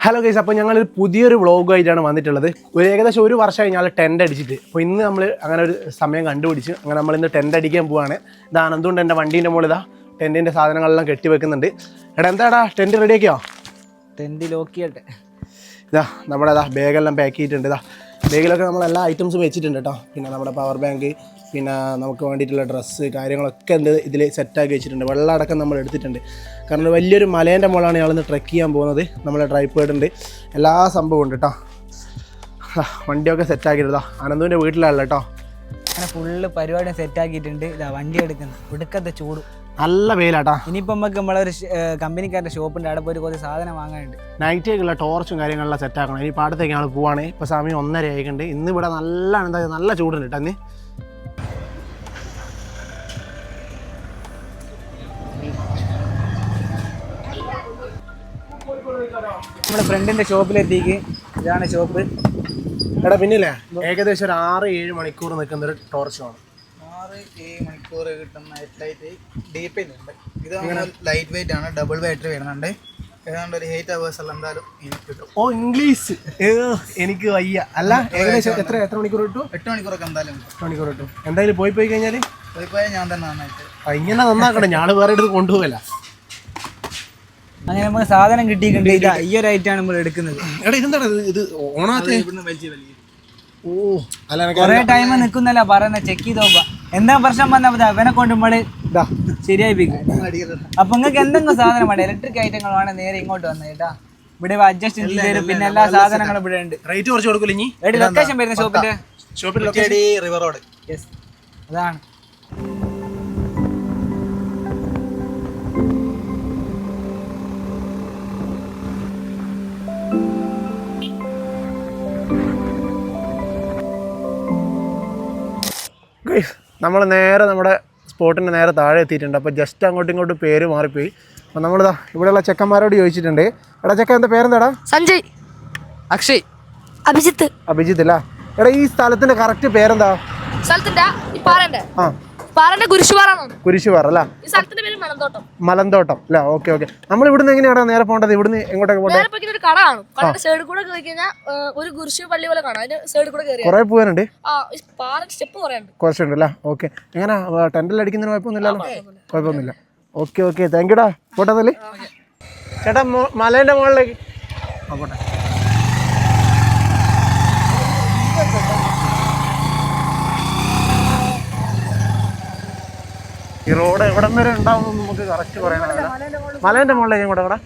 Hello guys, അപ്പോൾ ഞങ്ങളൊരു പുതിയൊരു വ്ളോഗായിട്ടാണ് വന്നിട്ടുള്ളത്. ഏകദേശം ഒരു വർഷമായി ഞങ്ങൾ ടെൻ്റ് അടിച്ചിട്ട്. അപ്പോൾ ഇന്ന് നമ്മൾ അങ്ങനെ ഒരു സമയം കണ്ടുപിടിച്ച് അങ്ങനെ നമ്മളിന്ന് ടെൻ്റ് അടിക്കാൻ പോവാണ്. ഇതാണ് എന്തുകൊണ്ട് എൻ്റെ വണ്ടീൻ്റെ മുകളിൽ ഇതാ ടെൻറ്റിൻ്റെ സാധനങ്ങളെല്ലാം കെട്ടി വെക്കുന്നുണ്ട്. എടാ എന്താടാ ടെൻറ്റ് റെഡിയാക്കിയോ? ടെൻറ്റ് ലോക്ക് ചെയ്യട്ടെ. ഇതാ നമ്മുടെ ബാഗെല്ലാം പാക്ക് ചെയ്തിട്ടുണ്ട്. ഇതാ ബാഗിലൊക്കെ നമ്മൾ എല്ലാ ഐറ്റംസും വെച്ചിട്ടുണ്ട് കേട്ടോ. പിന്നെ നമ്മുടെ പവർ ബാങ്ക്, പിന്നെ നമുക്ക് വേണ്ടിയിട്ടുള്ള ഡ്രസ്സ് കാര്യങ്ങളൊക്കെ ഇതിൽ സെറ്റാക്കി വെച്ചിട്ടുണ്ട്. വെള്ളം അടക്കം നമ്മൾ എടുത്തിട്ടുണ്ട്. കാരണം വലിയൊരു മലേൻ്റെ മുകളാണ് ഞങ്ങളിന്ന് ട്രെക്ക് ചെയ്യാൻ പോകുന്നത്. നമ്മളെ ട്രൈപോഡ് ഉണ്ട്, എല്ലാ സംഭവം ഉണ്ട് കേട്ടോ. വണ്ടിയൊക്കെ സെറ്റാക്കിയിട്ടാ അനന്തുവിൻ്റെ വീട്ടിലാണല്ലോ കേട്ടോ. അങ്ങനെ ഫുള്ള് പരിപാടി സെറ്റാക്കിയിട്ടുണ്ട്. ഇതാ വണ്ടി എടുക്കുന്നു, ഒടുക്കത്തെ ചൂട്, നല്ല വെയിലാട്ടാ. ഇനിയിപ്പോൾ നമുക്ക് നമ്മളൊരു കമ്പനിക്കാരുടെ ഷോപ്പുണ്ട്, അവിടെ പോയി കുറച്ച് സാധനം വാങ്ങാനുണ്ട്. നൈറ്റേക്കുള്ള ടോർച്ചും കാര്യങ്ങളെല്ലാം സെറ്റാക്കണം. ഇനി പാടത്തേക്ക് ഞങ്ങൾ പോവാണ്. ഇപ്പോൾ സമയം 1:30 ആയിട്ടുണ്ട്. ഇന്ന് ഇവിടെ നല്ല ചൂടുണ്ട് കേട്ടോ. ഇന്ന് നമ്മുടെ ഫ്രണ്ടിൻ്റെ ഷോപ്പിലെത്തിക്ക്. ഇതാണ് ഷോപ്പ്. എടാ പിന്നില്ലേ ഏകദേശം ഒരു 6-7 മണിക്കൂർ നിൽക്കുന്ന ഒരു ടോർച്ച് വേണം. 6-7 മണിക്കൂർ കിട്ടുന്ന ഹെഡ്ലൈറ്റ് ഡീപ്പിലുണ്ട്. ഇത് ലൈറ്റ് വെയിറ്റ് ആണ്, ഡബിൾ ബാറ്ററി വരുന്നുണ്ട്. ഏതാണ്ട് ഒരു 8 hours എല്ലാം എന്തായാലും കിട്ടും. ഓ ഇംഗ്ലീഷ് എനിക്ക് വയ്യ. അല്ല ഏകദേശം എത്ര മണിക്കൂർ കിട്ടും? 8 മണിക്കൂറൊക്കെ എന്തായാലും 8 മണിക്കൂർ കിട്ടും. എന്തായാലും പോയി കഴിഞ്ഞാൽ ഞാൻ തന്നെ നന്നായിട്ട് ഇങ്ങനെ നന്നാക്കണം. ഞാൻ വേറെ എടുത്ത് കൊണ്ടുപോകല. അങ്ങനെ നമുക്ക് സാധനം കിട്ടിയിട്ടുണ്ട്. ഇതാ ഈ ഒരു ഐറ്റാണ് നമ്മൾ എടുക്കുന്നത്. എടാ ഇതെന്താണ് ഇത് ഓണാത്തെ? ഓ അല്ല കുറെ ടൈം നിൽക്കുന്നല്ല പറയുന്ന, ചെക്ക് ചെയ്ത് നോക്കുക. എന്താ പ്രശ്നം വന്നാൽ അവനെ കൊണ്ട് നമ്മള് ശരിയായിപ്പിക്കും. അപ്പൊ നിങ്ങൾക്ക് എന്തെങ്കിലും സാധനം വേണ്ട, ഇലക്ട്രിക് ഐറ്റങ്ങൾ വേണം, നേരെ ഇങ്ങോട്ട് വന്നത് കേട്ടാ. ഇവിടെ അഡ്ജസ്റ്റ് ചെയ്ത് തരും. പിന്നെ എല്ലാ സാധനങ്ങളും ഇവിടെ ഉണ്ട്. റേറ്റ് കുറച്ച് കൊടുക്കില്ല. ഇനി ലൊക്കേഷൻ വരുന്ന ഷോപ്പിന്റെ റിവർ റോഡ്. യെസ്, അതാണ്. നമ്മൾ നേരെ നമ്മുടെ സ്പോട്ടിൻ്റെ നേരെ താഴെ എത്തിയിട്ടുണ്ട്. അപ്പോൾ ജസ്റ്റ് അങ്ങോട്ടും ഇങ്ങോട്ടും പേര് മാറിപ്പോയി. അപ്പോൾ നമ്മളിതാ ഇവിടെയുള്ള ചെക്കന്മാരോട് ചോദിച്ചിട്ടുണ്ട്. എടാ ചെക്ക എന്താ പേരെന്താടാ? സഞ്ജയ്, അക്ഷയ്, അഭിജിത്ത്. അഭിജിത്ത് അല്ല. എടാ ഈ സ്ഥലത്തിന്റെ കറക്റ്റ് പേരെന്താ? സ്ഥലത്തിന്റെ പാറന്റെ കുരിശുപാറ അല്ല, ഈ സ്ഥലത്തിന്റെ പേര് മലന്തോട്ടം. മലന്തോട്ടം അല്ല. Okay okay. നമ്മൾ ഇവിടുന്ന് എങ്ങനെയാടാ നേരെ പോകേണ്ടത്? ഇവിടുന്ന് എങ്ങോട്ടൊക്കെ പോകേണ്ടത്? ഒരു കട കാണും. കടയുടെ സൈഡിൽ കൂടെ കയറി കഴിഞ്ഞാൽ ഒരു കുരിശു പള്ളി പോലെ കാണാം. അതിന്റെ സൈഡിൽ കൂടെ കയറി കുറെ പോകാനുണ്ട്. സ്റ്റെപ്പ് കുറയുണ്ട്, കുറച്ചുണ്ട് അല്ലേ. ഓക്കെ. എങ്ങനെ ടെൻറ്റിൽ അടിക്കുന്നതിന് കുഴപ്പമൊന്നുമില്ലല്ലോ? കുഴപ്പമൊന്നുമില്ല. ഓക്കെ ഓക്കെ, താങ്ക് യുടാ. പോട്ടെ തല്ലേ ചേട്ടാ, മലേന്റെ മുകളിലേക്ക് പോട്ടെ. ഈ റോഡ് എവിടം വരെ ഉണ്ടാവും നമുക്ക് കറക്റ്റ് പറയാനാവില്ല. മലേന്റെ മുകളിലേക്ക് ഇങ്ങോട്ട് ഇവിടെ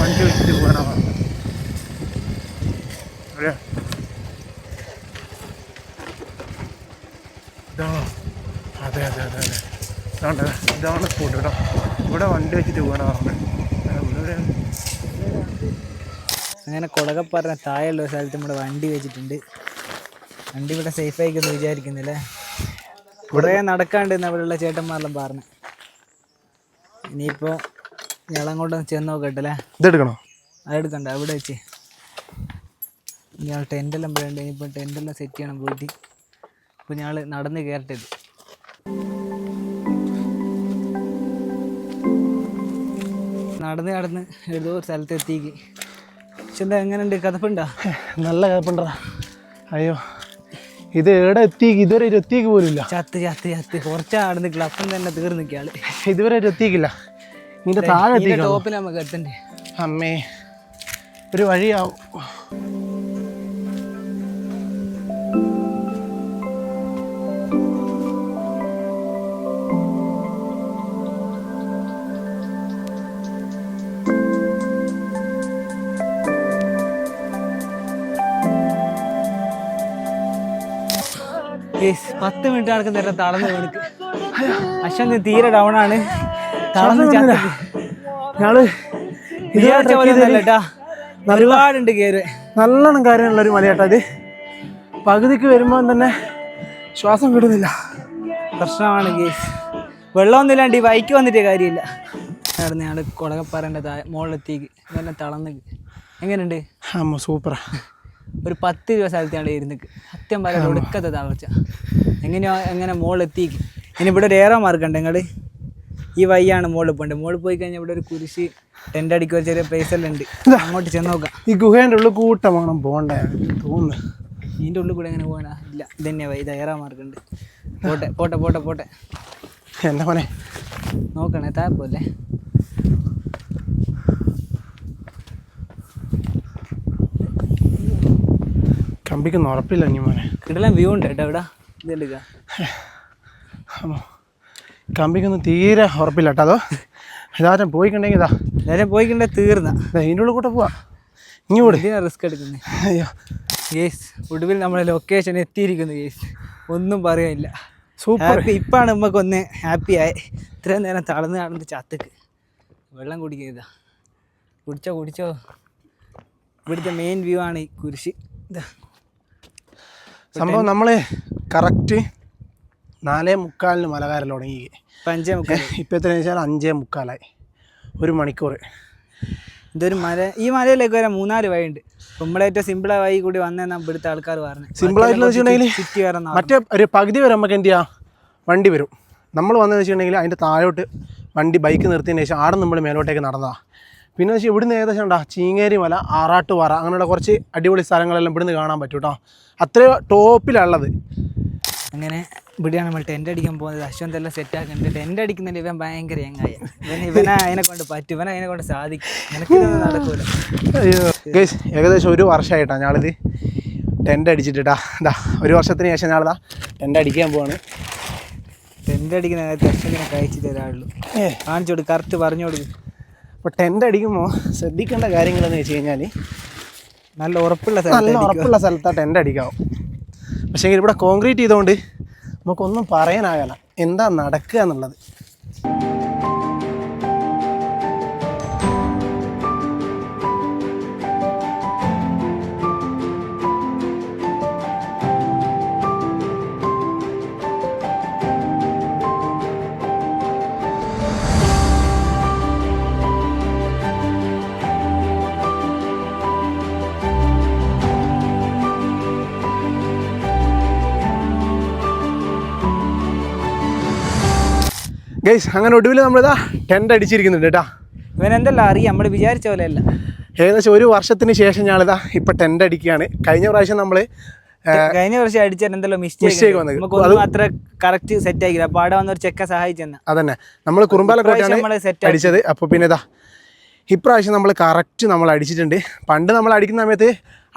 വണ്ടി വെച്ചിട്ട് പോകാനാണ്. അതെ അതെ അതെ അതെ, ഇതാണ് സ്പോട്ട് കേട്ടോ. ഇവിടെ വണ്ടി വെച്ചിട്ട് പോകാനാണ് പറഞ്ഞത്. അങ്ങനെ കൊടകപ്പാറ താഴെയുള്ള സ്ഥലത്ത് നമ്മുടെ വണ്ടി വെച്ചിട്ടുണ്ട്. വണ്ടി ഇവിടെ സേഫ് ആയിക്കൊന്ന് വിചാരിക്കുന്നില്ലേ. കുറേ നടക്കാണ്ടെന്ന് അവിടെയുള്ള ചേട്ടന്മാരെല്ലാം പറഞ്ഞു. ഇനിയിപ്പോൾ ഞങ്ങളങ്ങോട്ടൊന്ന് ചെന്ന് നോക്കട്ടല്ലേ. ഇതെടുക്കണോ? അതെടുക്കണ്ട, അവിടെ വെച്ച് ഞങ്ങൾ ടെൻറ്റെല്ലാം വേണ്ട. ഇനിയിപ്പോൾ ടെൻറ്റെല്ലാം സെറ്റ് ചെയ്യണം പോയിട്ട്. ഇപ്പോൾ ഞങ്ങൾ നടന്ന് കയറട്ടത്. നടന്ന് ഏതോ ഒരു സ്ഥലത്ത് എത്തിക്ക്. പക്ഷെ എന്താ എങ്ങനെയുണ്ട്, കഥപ്പുണ്ടോ? നല്ല കഥപ്പുണ്ടാ. അയ്യോ ഇത് എവിടെ എത്തിക്ക്? ഇതുവരെ എത്തിക്ക് പോലില്ല. ചത്ത് കുറച്ചാ നടന്നിട്ടില്ല, അപ്പം തന്നെ തീർന്നിക്കാള്. ഇതുവരെ എത്തിക്കില്ല. നിന്റെ താഴെ ടോപ്പിൽ നമുക്ക് എത്തണ്ടേ. അമ്മേ ഒരു വഴിയാവും. യെസ്, 10 മിനിറ്റ് നടക്കുന്ന നേരം തളർന്ന് വീണിക്ക്. അശ്വന്ത് തീരെ ഡൗൺ ആണ്, തളർന്ന് ഞങ്ങള് വിചാരിച്ച പോലെ ഒന്നല്ലേട്ടാ. ഒരുപാടുണ്ട് കയറി. നല്ലോണം കാര്യമുള്ളൊരു മലയാട്ടാ ഇത്. പകുതിക്ക് വരുമ്പോൾ തന്നെ ശ്വാസം കിട്ടുന്നില്ല. പ്രശ്നമാണ് കേസ്. വെള്ളമൊന്നും ഇല്ലാണ്ട് ഈ ബൈക്ക് വന്നിട്ടേ കാര്യമില്ല. നടന്ന് ഞങ്ങൾ കൊടകപ്പാറേൻ്റെ മുകളിലെത്തിക്ക് നല്ല തളർന്ന്. എങ്ങനെയുണ്ട്? അമ്മ സൂപ്പറാ. ഒരു 10 രൂപ സ്ഥലത്ത് ഞാൻ ഇരുന്നിക്ക്. സത്യം പറയാൻ ഒടുക്കത്തെ തളർച്ച. എങ്ങനെ മുകളിലെത്തിക്ക്. ഇനി ഇവിടെ ഒരു ഏറോ മാർക്കുണ്ട് നിങ്ങൾ ഈ വയ്യാണ് മുകളിൽ പോകേണ്ടത്. മുകളിൽ പോയി കഴിഞ്ഞാൽ ഇവിടെ ഒരു കുരിശ് ടെൻ്റ് അടിക്കുക ഒരു ചെറിയ പ്ലേസ് എല്ലാം ഉണ്ട്. അങ്ങോട്ട് ചെന്ന് നോക്കാം. ഈ ഗുഹേൻ്റെ ഉള്ളിൽ കൂട്ടം വേണം പോകണ്ടേ തോന്നുന്നു. ഇതിൻ്റെ ഉള്ളിൽ കൂടെ എങ്ങനെ പോകാനാ? ഇല്ല, ഇത് തന്നെയാ ഇത് ഏറോ മാർക്കുണ്ട്. പോട്ടെ പോട്ടെ പോട്ടെ പോട്ടെ. എൻ്റെ മോനെ നോക്കണേ താപ്പല്ലേ. കമ്പിക്കൊന്നും ഉറപ്പില്ല ഇനി മോനെ. കിടലാൻ വ്യൂ ഉണ്ട് കേട്ടോ ഇവിടെ. ഇതെടുക്കുക. കമ്പിക്കൊന്നും തീരെ ഉറപ്പില്ല കേട്ടോ. അതോ ഇതാരും പോയിക്കണ്ടെങ്കിൽ ഇതാ നേരെ പോയിക്കണ്ടേ തീർന്ന ഇതിൻ്റെ ഉള്ളിൽ കൂടെ പോവാ. ഇങ്ങോട്ട് റിസ്ക് എടുക്കുന്നത്. അയ്യോ ഗേസ് ഒടുവിൽ നമ്മളെ ലൊക്കേഷൻ എത്തിയിരിക്കുന്നു ഗേസ്. ഒന്നും പറയാനില്ല. സൂപ്പർ. ഇപ്പാണ് നമുക്കൊന്ന് ഹാപ്പി ആയി. ഇത്രയും നേരം തളർന്ന് നടന്ന് ചത്തക്ക്. വെള്ളം കുടിക്കുന്നതാ. കുടിച്ചോ. ഇവിടുത്തെ മെയിൻ വ്യൂ ആണ് ഈ കുരിശ്. ഇതാ സംഭവം നമ്മൾ കറക്റ്റ് 4:45 മല കയറൽ തുടങ്ങി. 5:45. ഇപ്പം എത്രയെന്ന് വെച്ചാൽ 5:45. 1 മണിക്കൂർ. ഇതൊരു മല. ഈ മലയിലേക്ക് വരാൻ 3-4 വഴിയുണ്ട്. നമ്മളെ ഏറ്റവും സിമ്പിളായ വഴി കൂടി വന്നേന്നാ ഇവിടുത്തെ ആൾക്കാർ പറഞ്ഞു. സിമ്പിളായിട്ടുള്ള വെച്ചിട്ടുണ്ടെങ്കിൽ ചുറ്റി വരണം. മറ്റേ ഒരു പകുതി വരെ നമുക്ക് എന്ത് ചെയ്യാം, വണ്ടി വരും. നമ്മൾ വന്നതെന്ന് വെച്ചിട്ടുണ്ടെങ്കിൽ അതിൻ്റെ താഴോട്ട് വണ്ടി ബൈക്ക് നിർത്തിയതിന് ശേഷം ആടെ നമ്മൾ മേലോട്ടേക്ക് നടന്നതാണ്. പിന്നെ വെച്ചാൽ ഇവിടുന്ന് ഏകദേശം ഉണ്ടാ ചീങ്ങേരി മല, ആറാട്ടുപാറ, അങ്ങനെയുള്ള കുറച്ച് അടിപൊളി സ്ഥലങ്ങളെല്ലാം ഇവിടുന്ന് കാണാൻ പറ്റും കേട്ടോ. അത്രയോ ടോപ്പിലുള്ളത്. അങ്ങനെ ഇവിടെയാണ് നമ്മൾ ടെൻ്റ് അടിക്കാൻ പോകുന്നത്. അശ്വന്ത് എല്ലാം സെറ്റാക്കുന്നുണ്ട്. ടെൻ്റ് അടിക്കുന്നതിൽ ഇവൻ ഭയങ്കര യങ്ങായ. ഇവനെ അതിനെ കൊണ്ട് പറ്റും, ഇവനെ അതിനെ കൊണ്ട് സാധിക്കും. എനിക്കിതൊന്നും നടക്കൂല. അയ്യോ ഗൈസ്, ഏകദേശം 1 വർഷമായിട്ടാണ് ഞാളിത് ടെൻ്റ് അടിച്ചിട്ടാ. ഇതാ 1 വർഷത്തിന് ശേഷം ഞാളിതാ ടെൻ്റ് അടിക്കാൻ പോവാണ്. ടെൻ്റ് അടിക്കുന്ന കാര്യത്തിൽ അശ്വന്തിനെ കഴിച്ചു തരാറുള്ളൂ. കാണിച്ചു കൊടുക്കും, കറക്റ്റ് പറഞ്ഞു കൊടുക്കും. അപ്പോൾ ടെൻ്റ് അടിക്കുമ്പോൾ ശ്രദ്ധിക്കേണ്ട കാര്യങ്ങളെന്ന് വെച്ച് കഴിഞ്ഞാൽ നല്ല ഉറപ്പുള്ള സ്ഥലത്താണ് ടെൻ്റ് അടിക്കാവും. പക്ഷേ ഇവിടെ കോൺക്രീറ്റ് ചെയ്തുകൊണ്ട് നമുക്കൊന്നും പറയാനാകല എന്താ നടക്കുക എന്നുള്ളത്. ഗൈസ്, അങ്ങനെ ഒടുവിൽ നമ്മളിതാ ടെൻ്റ് അടിച്ചിരിക്കുന്നുണ്ട് കേട്ടോ. ഇവനെന്തല്ല അറിയാം, നമ്മൾ വിചാരിച്ച പോലെയല്ല. ഏകദേശം 1 വർഷത്തിന് ശേഷം ഞാനിതാ ഇപ്പം ടെൻ്റ് അടിക്കുകയാണ്. കഴിഞ്ഞ പ്രാവശ്യം അടിച്ചാൽ എന്തെല്ലോ മിസ്റ്റേക്ക് വന്നത് അത്ര കറക്റ്റ് സെറ്റ് ആക്കില്ല. അപ്പോൾ അവിടെ വന്നൊരു ചെക്ക സഹായിച്ചെന്ന്. അതന്നെ നമ്മൾ കുറുമ്പാലക്കോട്ടയാണ് അടിച്ചത്. അപ്പോൾ പിന്നെ ഇതാ ഇപ്രാവശ്യം നമ്മൾ കറക്റ്റ് നമ്മൾ അടിച്ചിട്ടുണ്ട്. പണ്ട് നമ്മൾ അടിക്കുന്ന സമയത്ത്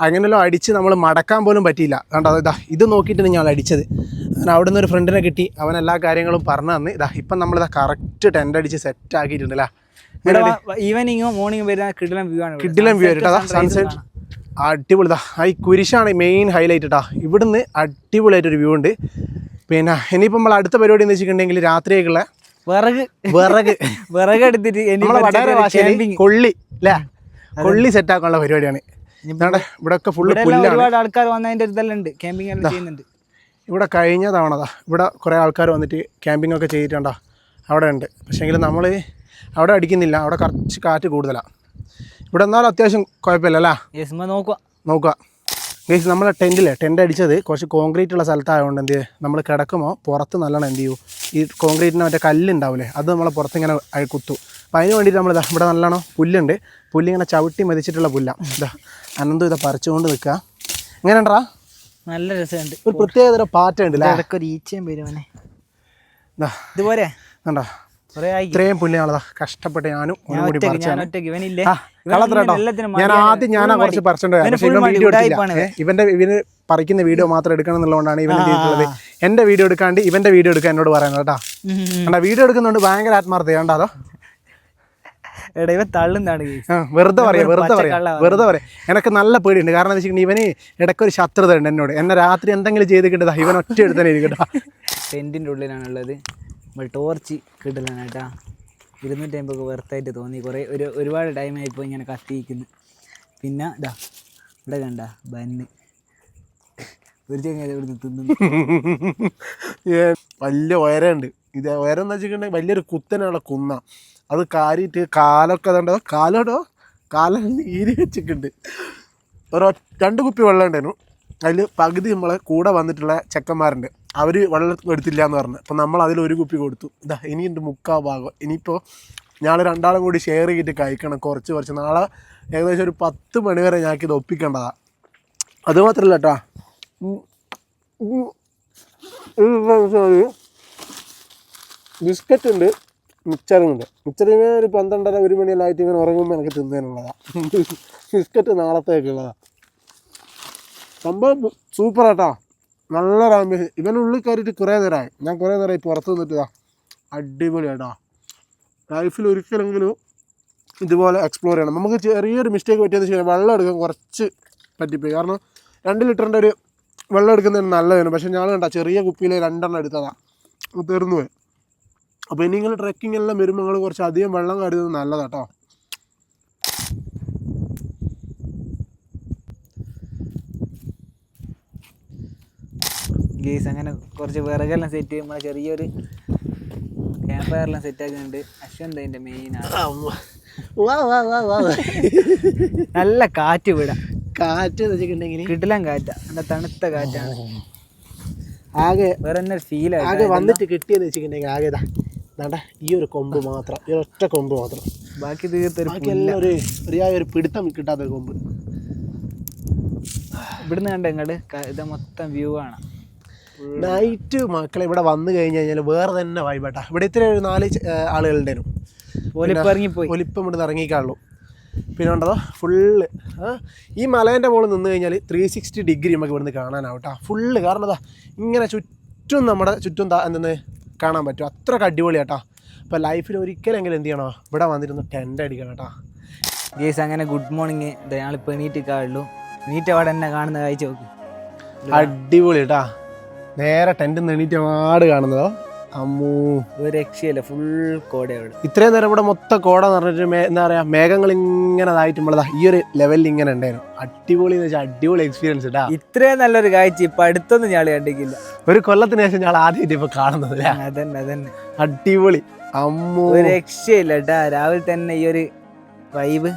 അങ്ങനെയല്ലോ അടിച്ച് നമ്മൾ മടക്കാൻ പോലും പറ്റിയില്ല. കണ്ടോ, ഇതാ ഇത് നോക്കിയിട്ടാണ് ഞാൻ അടിച്ചത്. അങ്ങനെ അവിടെ നിന്ന് ഒരു ഫ്രണ്ടിനെ കിട്ടി, അവൻ എല്ലാ കാര്യങ്ങളും പറഞ്ഞു തന്ന്. ഇതാ ഇപ്പം നമ്മളിതാ കറക്റ്റ് ടെൻ്റ് അടിച്ച് സെറ്റ് ആക്കിയിട്ടുണ്ടല്ലേ. ഈവനിങ്ങോ മോർണിംഗോ വരുന്ന കിടിലൻ വ്യൂ ആണ്. കിടിലൻ വ്യൂ ആയിട്ടാ സൺസെറ്റ്. അടിപൊളി. ഇതാ ഈ കുരിശാണ് മെയിൻ ഹൈലൈറ്റ് കേട്ടോ. ഇവിടുന്ന് അടിപൊളിയായിട്ടൊരു വ്യൂ ഉണ്ട്. പിന്നെ ഇനിയിപ്പോൾ നമ്മൾ അടുത്ത പരിപാടി എന്ന് വെച്ചിട്ടുണ്ടെങ്കിൽ രാത്രിയൊക്കെയുള്ള വിറക് എടുത്തിട്ട് കൊള്ളി അല്ലേ, കൊള്ളി സെറ്റ് ആക്കാനുള്ള പരിപാടിയാണ്. ഇവിടെ ഒക്കെ ഫുള്ള് ഒരുപാട് ആൾക്കാർ വന്നതിൻ്റെ ഇതെല്ലാം ഉണ്ട്. ക്യാമ്പിംഗ് എല്ലാം ചെയ്യുന്നുണ്ട്. ഇവിടെ കഴിഞ്ഞ തവണതാ ഇവിടെ കുറേ ആൾക്കാർ വന്നിട്ട് ക്യാമ്പിംഗ് ഒക്കെ ചെയ്തിട്ടുണ്ടോ അവിടെ ഉണ്ട്. പക്ഷേങ്കിൽ നമ്മൾ അവിടെ അടിക്കുന്നില്ല, അവിടെ കുറച്ച് കാറ്റ് കൂടുതലാണ്. ഇവിടെ എന്നാലും അത്യാവശ്യം കുഴപ്പമില്ല അല്ലേ. നോക്കുക ഗൈസ്, നമ്മളെ ടെൻ്റ് അടിച്ചത് കുറച്ച് കോൺക്രീറ്റ് ഉള്ള സ്ഥലത്തായതുകൊണ്ട് എന്ത് ചെയ്യും, നമ്മൾ കിടക്കുമ്പോൾ പുറത്ത് നല്ലോണം എന്ത് ചെയ്യും, ഈ കോൺക്രീറ്റിന് മറ്റേ കല്ലുണ്ടാവില്ലേ, അത് നമ്മളെ പുറത്തിങ്ങനെ കുത്തും. അപ്പോൾ അതിന് വേണ്ടിയിട്ട് നമ്മളിതാ ഇവിടെ നല്ലോണം പുല്ലുണ്ട്. പുല്ലിങ്ങനെ ചവിട്ടി മതിച്ചിട്ടുള്ള പുല്ലാണ്. ഇതാ അനന്തും ഇതാ പറിച്ചുകൊണ്ട് നിൽക്കുക. എങ്ങനെ ഉണ്ടാ? നല്ല രസമുണ്ട്. ഒരു പ്രത്യേകതരം പാറ്റ ഉണ്ട് അല്ലേ. ഒരു ഈച്ചയും വരുവാനെ ഇതുപോലെ കണ്ടോ, ഇത്രയും പുല്ലിനാളതാ കഷ്ടപ്പെട്ട് ഞാനും ഞാൻ കുറച്ച് പറിച്ചിട്ടുണ്ട്. ഇവന് പറിക്കുന്ന വീഡിയോ മാത്രം എടുക്കണം എന്നുള്ളതുകൊണ്ടാണ് ഇവൻ ചെയ്തിട്ടുള്ളത്. എന്റെ വീഡിയോ എടുക്കാണ്ട് ഇവന്റെ വീഡിയോ എടുക്കാൻ എന്നോട് പറയുന്നത് കേട്ടോ. കണ്ടാ വീഡിയോ എടുക്കുന്നതുകൊണ്ട് ഭയങ്കര ആത്മാർത്ഥത കണ്ടാതോ. വെറുതെ പറയാം. എനിക്ക് നല്ല പേടിയുണ്ട്. കാരണം എന്താ വെച്ചിട്ടുണ്ടെങ്കിൽ ഇവന് ഇടയ്ക്കൊരു ശത്രുത ഉണ്ട് എന്നോട്. എന്നെ രാത്രി എന്തെങ്കിലും ചെയ്ത് കിട്ടതാ ഇവൻ ഒറ്റ എടുത്തന്നെ ഇരിക്കട്ടോ. ടെന്റിന്റെ ഉള്ളിലാണുള്ളത്. നമ്മൾ ടോർച്ച് കിട്ടലാണ് കേട്ടാ. 250 വെറുത്തായിട്ട് തോന്നി. ഒരുപാട് ടൈമായിപ്പോൾ ഇങ്ങനെ കത്തിയിരിക്കുന്നു. പിന്നെ ഇതാ ഇവിടെ കണ്ട ബന്ന് ഒരു ചെങ്ങ ഇവിടുന്ന് തിന്നുന്നു. വലിയ ഉയരമുണ്ട്. ഇത് ഉയരം എന്ന് വെച്ചിട്ടുണ്ടെങ്കിൽ വലിയൊരു കുത്തനുള്ള കുന്ന. അത് കാരിയിട്ട് കാലൊക്കെ അതുണ്ടോ, കാലം നീര് വെച്ചിട്ടുണ്ട്. 2 കുപ്പി വെള്ളം ഉണ്ടായിരുന്നു. അതിൽ പകുതി നമ്മളെ കൂടെ വന്നിട്ടുള്ള ചെക്കന്മാരുണ്ട്. അവർ വെള്ളം എടുത്തില്ല എന്ന് പറഞ്ഞു. അപ്പം നമ്മൾ അതിലൊരു കുപ്പി കൊടുത്തു. ഇതാ ഇനിയുണ്ട് 3/4 ഭാഗം. ഇനിയിപ്പോൾ ഞങ്ങൾ രണ്ടാളും കൂടി ഷെയർ ചെയ്തിട്ട് കഴിക്കണം കുറച്ച്. നാളെ ഏകദേശം ഒരു 10 മണി വരെ ഞങ്ങൾക്കിത് ഒപ്പിക്കേണ്ടതാണ്. അതുമാത്രമല്ല കേട്ടോ, ബിസ്ക്കറ്റ് ഉണ്ട്, മിച്ചറുണ്ട്. മിച്ചറിന് ഒരു 12:30-1 മണിയെല്ലാം ആയിട്ട് ഇങ്ങനെ ഉറങ്ങുമ്പോൾ എനിക്ക് തിന്നാനുള്ളതാണ്. ബിസ്ക്കറ്റ് നാളത്തേക്കുള്ളതാണ്. സംഭവം സൂപ്പറാട്ടോ, നല്ലൊരു ആംബിയൻസ്. ഇവനുള്ളിൽ കയറിയിട്ട് കുറേ നേരമായി. ഞാൻ കുറേ നേരമായി പുറത്ത് നിന്നിട്ടാ. അടിപൊളിയാട്ടോ. ലൈഫിൽ ഒരിക്കലെങ്കിലും ഇതുപോലെ എക്സ്പ്ലോർ ചെയ്യണം. നമുക്ക് ചെറിയൊരു മിസ്റ്റേക്ക് പറ്റിയെന്ന് വെച്ച് കഴിഞ്ഞാൽ വെള്ളം എടുക്കാൻ കുറച്ച് പറ്റിപ്പോയി. കാരണം 2 ലിറ്ററിൻ്റെ ഒരു വെള്ളം എടുക്കുന്നതിന് നല്ലതാണ്. പക്ഷേ ഞാൻ കണ്ട ചെറിയ കുപ്പിയിൽ 2 എണ്ണം എടുത്തതാണ്, തീർന്നു പോയി. അപ്പോൾ ഇനി നിങ്ങൾ ട്രെക്കിംഗ് എല്ലാം വരുമ്പോൾ നിങ്ങൾ കുറച്ച് അധികം വെള്ളം കരുതുന്നത് നല്ലതാട്ടോ. ഗേസ് അങ്ങനെ കുറച്ച് വിറകെല്ലാം സെറ്റ് ചെയ്യുമ്പോൾ ചെറിയൊരു ക്യാമ്പ് ഫയറെല്ലാം സെറ്റ് ആക്കുന്നുണ്ട്. അശ്വന്ത് അതിൻ്റെ മെയിനാണ്. നല്ല കാറ്റ് വിടാം. കാറ്റ് വെച്ചിട്ടുണ്ടെങ്കിൽ കിടിലൻ കാറ്റാ, നല്ല തണുത്ത കാറ്റാണ്. ആകെ വേറെ തന്നെ ഫീലാണ്. ആകെ വന്നിട്ട് കിട്ടിയെന്ന് വെച്ചിട്ടുണ്ടെങ്കിൽ ആകെ ഇതാ ഈ ഒരു കൊമ്പ് മാത്രം, ഈ ഒറ്റ കൊമ്പ് മാത്രം. ബാക്കി തീർത്തൊരു ബാക്കി എല്ലാം ഒരു പിടുത്തം കിട്ടാത്തൊരു കൊമ്പ്. ഇവിടുന്ന് കണ്ട ഇങ്ങോട്ട് ഇത് മൊത്തം വ്യൂ ആണ്. നൈറ്റ് മക്കളെ ഇവിടെ വന്നു കഴിഞ്ഞ് കഴിഞ്ഞാൽ വേറെ തന്നെ വൈബാട്ടാ. ഇവിടെ ഇത്ര ഒരു 4 ആളുകളുണ്ടേനും. ഒലിപ്പം ഇവിടുന്ന് ഇറങ്ങിക്കാളുള്ളൂ. പിന്നെ ഉണ്ടതോ ഫുള്ള് ഈ മലേൻ്റെ മുകളിൽ നിന്ന് കഴിഞ്ഞാൽ 360 ഡിഗ്രി നമുക്ക് ഇവിടുന്ന് കാണാനാവട്ടാ ഫുള്ള്. കാരണം അതാ ഇങ്ങനെ ചുറ്റും നമ്മുടെ ചുറ്റും എന്തെന്ന് കാണാൻ പറ്റും. അത്രയ്ക്ക് അടിപൊളിയാട്ടാ. അപ്പോൾ ലൈഫിൽ ഒരിക്കലെങ്കിലും എന്ത് ചെയ്യണോ, ഇവിടെ വന്നിരുന്ന് ടെൻ്റ് അടിക്കണം കേട്ടോ. ഗേസ് അങ്ങനെ ഗുഡ് മോർണിംഗ്. ഞങ്ങളിപ്പോൾ എണീറ്റിക്കാളുള്ളൂ. എണീറ്റ് അവിടെ തന്നെ കാണുന്ന കാഴ്ച നോക്കി അടിപൊളി കേട്ടാ. നേരെ ടെൻറ്റിൽ നിന്ന് എണീറ്റ് പാട് കാണുന്നതോ അമ്മൂ, ഒരു രക്ഷയില്ല. ഫുൾ കോട അവിടെ. ഇത്രയും നേരം ഇവിടെ മൊത്തം കോട എന്ന് പറഞ്ഞിട്ട് എന്താ പറയുക, മേഘങ്ങൾ ഇങ്ങനെ ഇതായിട്ടുള്ളതാ ഈ ഒരു ലെവലിൽ ഇങ്ങനെ ഉണ്ടായിരുന്നു. അടിപൊളി എന്ന് വെച്ചാൽ അടിപൊളി എക്സ്പീരിയൻസ് കേട്ടാ. ഇത്രയും നല്ലൊരു കാഴ്ച ഇപ്പം അടുത്തൊന്നും ഞാൻ കണ്ടിട്ടില്ല. ഒരു കൊല്ലത്തിന് ശേഷം ഞാൻ ആദ്യമായിട്ട് ഇപ്പൊ കാണുന്നത്. അതന്നെ അടിപൊളി അമ്മൂ, ഒരു രക്ഷയില്ല കേട്ടാ. രാവിലെ തന്നെ ഈ ഒരു വൈബ്.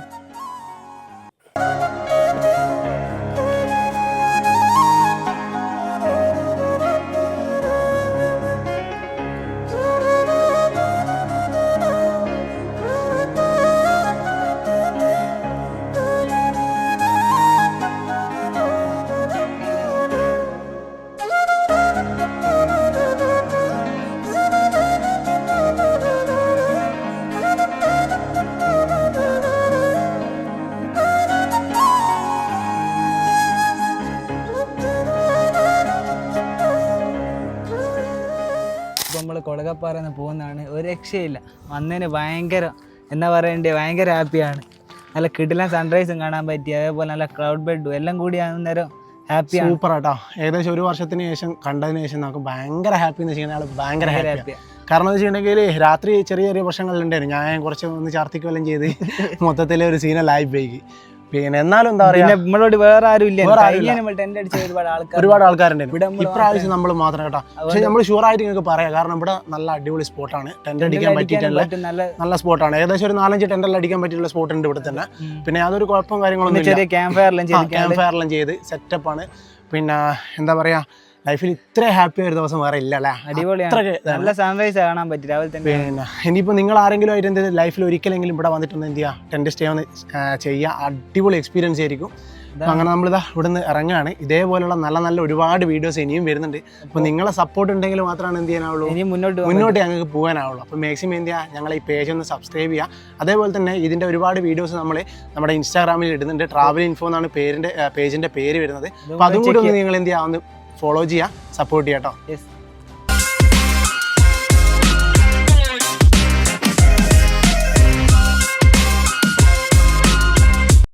നമ്മൾ കൊളകപ്പാറന്ന് പോകുന്നതാണ്. ഒരു രക്ഷയില്ല. വന്നതിന് ഭയങ്കര എന്താ പറയണ്ടേ, ഭയങ്കര ഹാപ്പിയാണ്. നല്ല കിടിലൻ സൺറൈസും കാണാൻ പറ്റി. അതേപോലെ നല്ല ക്ലൗഡ് ബെഡും എല്ലാം കൂടി അന്നേരം ഹാപ്പിയാണ്. സൂപ്പർ ആട്ടോ. ഏകദേശം 1 വർഷത്തിന് ശേഷം കണ്ടതിന് ശേഷം നമുക്ക് ഭയങ്കര ഹാപ്പി എന്ന് വെച്ചാൽ ഭയങ്കര ഹാപ്പിയാണ്. കാരണം എന്ന് വെച്ചിട്ടുണ്ടെങ്കിൽ രാത്രി ചെറിയ പ്രശ്നങ്ങളുണ്ടായിരുന്നു. ഞാൻ കുറച്ച് ഒന്ന് ചാർത്തിക്കൊല്ലം ചെയ്ത് മൊത്തത്തിലെ ഒരു സീനല്ലായി പോയി. പിന്നെ എന്നാലും എന്താ പറയാ, നമ്മളോട് വേറെ ആരും ഇല്ല. ഒരുപാട് ആൾക്കാരുണ്ടായിരുന്നു. ഇപ്രാവശ്യം നമ്മൾ മാത്രം കേട്ടോ. പക്ഷെ നമ്മൾ ഷുവറായിട്ട് നിങ്ങൾക്ക് പറയാം. കാരണം ഇവിടെ നല്ല അടിപൊളി സ്പോട്ടാണ്. ടെന്റ് അടിക്കാൻ പറ്റിയിട്ടുള്ള നല്ല സ്പോട്ടാണ്. ഏകദേശം ഒരു 4-5 ടെന്റെല്ലാം അടിക്കാൻ പറ്റിയുള്ള സ്പോട്ട് ഉണ്ട് ഇവിടെ തന്നെ. പിന്നെ യാതൊരു കുഴപ്പം കാര്യങ്ങളൊന്നും ക്യാമ്പ് ഫയറെല്ലാം ചെയ്ത് സെറ്റപ്പാണ്. പിന്നെ എന്താ പറയാ, ലൈഫിൽ ഇത്ര ഹാപ്പി ഒരു ദിവസം വേറെ ഇല്ല അല്ലേ. അടിപൊളിയാണ്. നല്ല സൺറൈസ് കാണാൻ പറ്റി രാവിലെ തന്നെ. പിന്നെ ഇനിയിപ്പോൾ നിങ്ങൾ ആരെങ്കിലും ആയിട്ട് എന്ത് ലൈഫിൽ ഒരിക്കലെങ്കിലും ഇവിടെ വന്നിട്ടൊന്ന് എന്ത് ചെയ്യുക, ടെന്റ് സ്റ്റേ ഒന്ന് ചെയ്യുക. അടിപൊളി എക്സ്പീരിയൻസ് ആയിരിക്കും. അപ്പം അങ്ങനെ നമ്മളിതാ ഇവിടെ നിന്ന് ഇറങ്ങുകയാണ്. ഇതേപോലുള്ള നല്ല ഒരുപാട് വീഡിയോസ് ഇനിയും വരുന്നുണ്ട്. അപ്പോൾ നിങ്ങളെ സപ്പോർട്ട് ഉണ്ടെങ്കിൽ മാത്രമാണ് എന്ത് ചെയ്യാനാവുള്ളൂ, ഇനി മുന്നോട്ട് ഞങ്ങൾക്ക് പോകാനാവുള്ളൂ. അപ്പോൾ മാക്സിമം എന്ത് ചെയ്യുക, ഞങ്ങൾ ഈ പേജ് ഒന്ന് സബ്സ്ക്രൈബ് ചെയ്യുക. അതേപോലെ തന്നെ ഇതിൻ്റെ ഒരുപാട് വീഡിയോസ് നമ്മൾ നമ്മുടെ ഇൻസ്റ്റാഗ്രാമിൽ ഇടുന്നുണ്ട്. ട്രാവൽ ഇൻഫോ എന്നാണ് പേജിൻ്റെ പേര് വരുന്നത്. അപ്പോൾ അതും കൂടി ഒന്ന് നിങ്ങൾ എന്ത് ചെയ്യുക, ഒന്ന് ഫോളോ ചെയ്യുക, സപ്പോർട്ട് ചെയ്യാം കേട്ടോ.